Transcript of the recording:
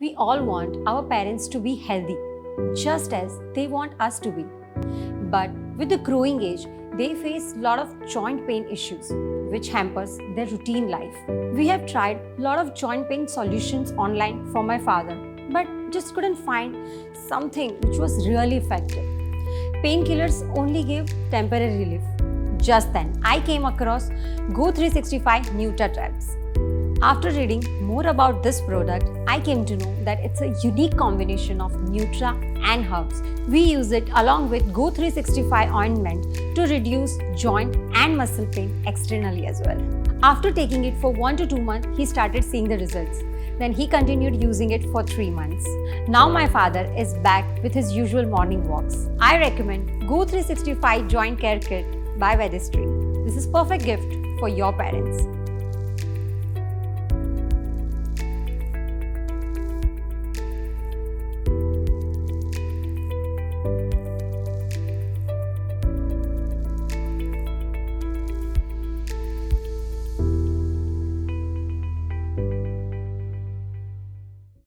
We all want our parents to be healthy, just as they want us to be. But with the growing age, they face a lot of joint pain issues, which hampers their routine life. We have tried a lot of joint pain solutions online for my father, but just couldn't find something which was really effective. Painkillers only gave temporary relief. Just then, I came across GO365 Nutra Tablets. After reading more about this product, I came to know that it's a unique combination of Nutra and herbs. We use it along with GO365 Ointment to reduce joint and muscle pain externally as well. After taking it for 1 to 2 months, he started seeing the results. Then he continued using it for 3 months. Now my father is back with his usual morning walks. I recommend GO365 Joint Care Kit by Vedistry. This is perfect gift for your parents.